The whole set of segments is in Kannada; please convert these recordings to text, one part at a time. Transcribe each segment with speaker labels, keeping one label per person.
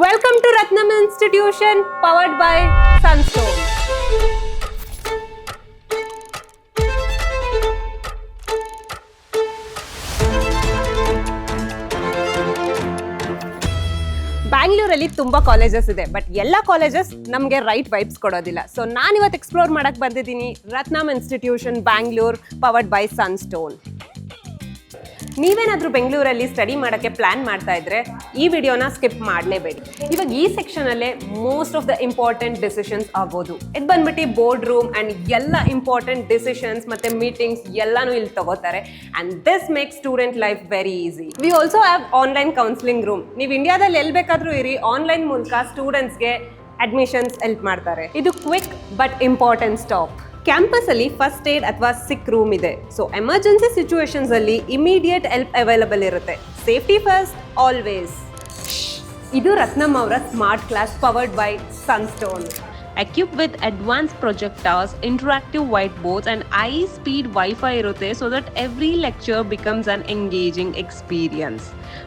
Speaker 1: Welcome to Ratnam Institution, powered by Sunstone. ಬ್ಯಾಂಗ್ಳೂರಲ್ಲಿ ತುಂಬಾ ಕಾಲೇಜಸ್ ಇದೆ, ಬಟ್ ಎಲ್ಲ ಕಾಲೇಜಸ್ ನಮಗೆ ರೈಟ್ ವೈಬ್ಸ್ ಕೊಡೋದಿಲ್ಲ. ಸೊ ನಾನಿವತ್ತು ಎಕ್ಸ್ಪ್ಲೋರ್ ಮಾಡಕ್ ಬಂದಿದ್ದೀನಿ Ratnam institution Bangalore, powered by ಸನ್ಸ್ಟೋನ್. ನೀವೇನಾದರೂ ಬೆಂಗಳೂರಲ್ಲಿ ಸ್ಟಡಿ ಮಾಡೋಕ್ಕೆ ಪ್ಲ್ಯಾನ್ ಮಾಡ್ತಾ ಇದ್ರೆ ಈ ವಿಡಿಯೋನ ಸ್ಕಿಪ್ ಮಾಡಲೇಬೇಡಿ. ಇವಾಗ ಈ ಸೆಕ್ಷನಲ್ಲೇ most of the important decisions ಆಗ್ಬೋದು. ಇದು ಬಂದ್ಬಿಟ್ಟು ಬೋರ್ಡ್ ರೂಮ್ ಆ್ಯಂಡ್ ಎಲ್ಲ ಇಂಪಾರ್ಟೆಂಟ್ ಡಿಸಿಷನ್ಸ್ ಮತ್ತು ಮೀಟಿಂಗ್ಸ್ ಎಲ್ಲನೂ ಇಲ್ಲಿ ತಗೋತಾರೆ. And this makes student life very easy. We also have online counselling room. ನೀವು ಇಂಡಿಯಾದಲ್ಲಿ ಎಲ್ಲಿ ಬೇಕಾದರೂ ಇರಿ, ಆನ್ಲೈನ್ ಮೂಲಕ ಸ್ಟೂಡೆಂಟ್ಸ್ಗೆ ಅಡ್ಮಿಷನ್ಸ್ ಹೆಲ್ಪ್ ಮಾಡ್ತಾರೆ. ಇದು quick but important stop. Campus ಅಲ್ಲಿ ಫಸ್ಟ್ ಏಡ್ ಅಥವಾ ಸಿಕ್ ರೂಮ್ ಇದೆ. ಸೊ ಎಮರ್ಜೆನ್ಸಿ ಸಿಚುವೇಶನ್ಸ್ ಅಲ್ಲಿ ಇಮಿಡಿಯೇಟ್ ಹೆಲ್ಪ್ ಅವೈಲಬಲ್ ಇರುತ್ತೆ. Safety first always. ಇದು ರತ್ನಮ್ ಅವರ smart class powered by Sunstone. Equipped with advanced projectors, interactive whiteboards and high-speed Wi-Fi irutte so that every lecture becomes an engaging experience.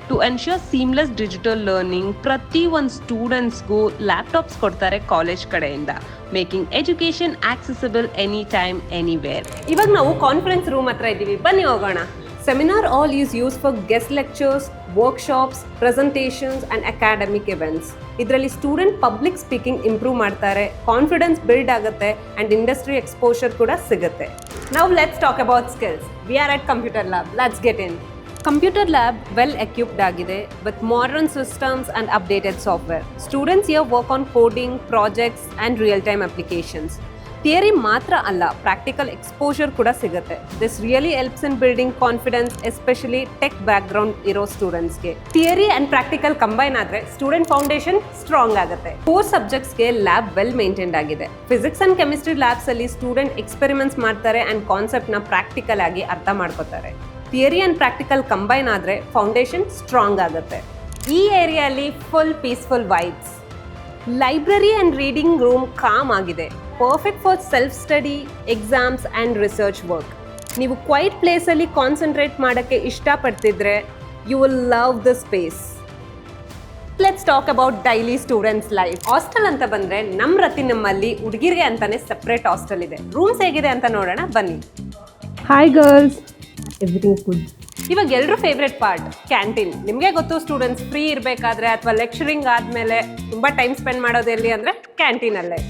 Speaker 1: To ensure seamless digital learning, prati one students go laptops kodtare college kadeyinda, making education accessible anytime anywhere. Ivaga ನಾವು ಕಾನ್ಫರೆನ್ಸ್ ರೂಮ್ ಹತ್ರ ಇದ್ದೀವಿ, ಬನ್ನಿ ಹೋಗೋಣ. Seminar hall is used for guest lectures, workshops, presentations and academic events. ಇದರಲ್ಲಿ ಸ್ಟೂಡೆಂಟ್ ಪಬ್ಲಿಕ್ ಸ್ಪೀಕಿಂಗ್ ಇಂಪ್ರೂವ್ ಮಾಡ್ತಾರೆ, ಕಾನ್ಫಿಡೆನ್ಸ್ ಬಿಲ್ಡ್ ಆಗುತ್ತೆ ಅಂಡ್ ಇಂಡಸ್ಟ್ರಿ ಎಕ್ಸ್ಪೋಷರ್ ಕೂಡ ಸಿಗುತ್ತೆ. Now let's talk about skills. We are at computer lab. Let's get in. Computer lab well equipped ಆಗಿದೆ with modern systems and updated software. Students here work on coding, projects and real time applications. Theory ಮಾತ್ರ ಅಲ್ಲ, ಪ್ರಾಕ್ಟಿಕಲ್ ಎಕ್ಸ್ಪೋಷರ್ ಕೂಡ ಸಿಗುತ್ತೆ. This really helps in building confidence, especially tech background ಇರೋ ಸ್ಟೂಡೆಂಟ್ಸ್ಗೆ. ಥಿಯರಿ ಅಂಡ್ ಪ್ರಾಕ್ಟಿಕಲ್ ಕಂಬೈನ್ ಆದ್ರೆ ಸ್ಟೂಡೆಂಟ್ ಫೌಂಡೇಶನ್ ಸ್ಟ್ರಾಂಗ್ ಆಗುತ್ತೆ. 4 ಸಬ್ಜೆಕ್ಟ್ಸ್ಗೆ ಲ್ಯಾಬ್ ವೆಲ್ ಮೇಂಟೈನ್ಡ್ ಆಗಿದೆ. ಫಿಸಿಕ್ಸ್ ಅಂಡ್ ಕೆಮಿಸ್ಟ್ರಿ ಲ್ಯಾಬ್ಸ್ ಅಲ್ಲಿ ಸ್ಟೂಡೆಂಟ್ ಎಕ್ಸ್ಪೆರಿಮೆಂಟ್ಸ್ ಮಾಡ್ತಾರೆ ಅಂಡ್ ಕಾನ್ಸೆಪ್ಟ್ ನ ಪ್ರಾಕ್ಟಿಕಲ್ ಆಗಿ ಅರ್ಥ ಮಾಡ್ಕೋತಾರೆ. ಥಿಯರಿ ಅಂಡ್ ಪ್ರಾಕ್ಟಿಕಲ್ ಕಂಬೈನ್ ಆದ್ರೆ ಫೌಂಡೇಶನ್ ಸ್ಟ್ರಾಂಗ್ ಆಗುತ್ತೆ. ಈ ಏರಿಯಾಲಿ full peaceful vibes. Library and reading room com ಆಗಿದೆ. Perfect for self study, exams and research work. ನೀವು ಕ್ವೈಟ್ ಪ್ಲೇಸಲ್ಲಿ ಕಾನ್ಸಂಟ್ರೇಟ್ ಮಾಡೋಕ್ಕೆ ಇಷ್ಟಪಡ್ತಿದ್ರೆ you will love the space. Let's talk about daily students life. Hostel ಅಂತ ಬಂದರೆ ನಮ್ಮ ರತಿನಮ್ಮಲ್ಲಿ ಹುಡುಗಿರಿಗೆ ಅಂತಾನೆ ಸಪ್ರೇಟ್ ಹಾಸ್ಟೆಲ್ ಇದೆ. ರೂಮ್ಸ್ ಹೇಗಿದೆ ಅಂತ ನೋಡೋಣ ಬನ್ನಿ.
Speaker 2: Hi girls, everything good.
Speaker 1: ಇವಾಗ ಎಲ್ಲರೂ ಫೇವ್ರೆಟ್ ಪಾರ್ಟ್ ಕ್ಯಾಂಟೀನ್. ನಿಮಗೆ ಗೊತ್ತು, ಸ್ಟೂಡೆಂಟ್ಸ್ ಫ್ರೀ ಇರಬೇಕಾದ್ರೆ ಅಥವಾ ಲೆಕ್ಚರಿಂಗ್ ಆದಮೇಲೆ ತುಂಬ ಟೈಮ್ ಸ್ಪೆಂಡ್ ಮಾಡೋದು ಎಲ್ಲಿ ಅಂದರೆ ಕ್ಯಾಂಟೀನಲ್ಲೇ.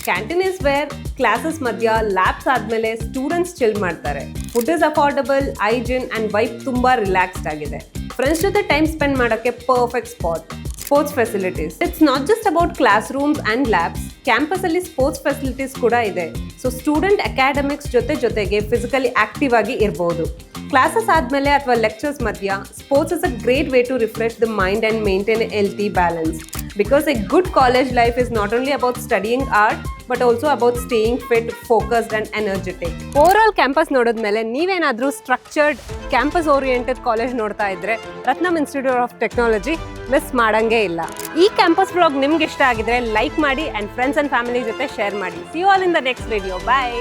Speaker 1: ಕ್ಯಾಂಟೀನ್ ಇಸ್ ವೇರ್ ಕ್ಲಾಸಸ್ ಮಧ್ಯ ಲ್ಯಾಬ್ಸ್ ಆದಮೇಲೆ ಸ್ಟೂಡೆಂಟ್ಸ್ ಚಿಲ್ ಮಾಡ್ತಾರೆ. Food is affordable, hygiene and vibe ತುಂಬ ರಿಲ್ಯಾಕ್ಸ್ಡ್ ಆಗಿದೆ. ಫ್ರೆಂಡ್ಸ್ ಜೊತೆ ಟೈಮ್ ಸ್ಪೆಂಡ್ ಮಾಡೋಕ್ಕೆ perfect spot. Sports facilities. It's not just about classrooms and labs. ಕ್ಯಾಂಪಸಲ್ಲಿ ಸ್ಪೋರ್ಟ್ಸ್ ಫೆಸಿಲಿಟೀಸ್ ಕೂಡ ಇದೆ. ಸೊ ಸ್ಟೂಡೆಂಟ್ ಅಕಾಡೆಮಿಕ್ಸ್ ಜೊತೆಗೆ ಫಿಸಿಕಲಿ ಆಕ್ಟಿವ್ ಆಗಿ ಇರ್ಬೋದು. ಕ್ಲಾಸಸ್ ಆದಮೇಲೆ ಅಥವಾ ಲೆಕ್ಚರ್ಸ್ ಮಧ್ಯ sports is a great way to refresh the mind and maintain A healthy balance. Because a good college life is not only about studying art but also about staying fit, focused and energetic. Overall campus ನೋಡಿದ್ಮೇಲೆ ನೀವೇನಾದರೂ ಸ್ಟ್ರಕ್ಚರ್ಡ್ ಕ್ಯಾಂಪಸ್ ಓರಿಯೆಂಟೆಡ್ ಕಾಲೇಜ್ ನೋಡ್ತಾ ಇದ್ರೆ Ratnam institute of technology miss ಮಾಡಂಗೇ ಇಲ್ಲ. ಈ ಕ್ಯಾಂಪಸ್ ವ್ಲಾಗ್ ನಿಮ್ಗೆ ಇಷ್ಟ ಆಗಿದ್ರೆ ಲೈಕ್ ಮಾಡಿ ಅಂಡ್ ಫ್ರೆಂಡ್ಸ್ ಅಂಡ್ ಫ್ಯಾಮಿಲಿ ಜೊತೆ ಶೇರ್ ಮಾಡಿ. See you all in the next video. Bye.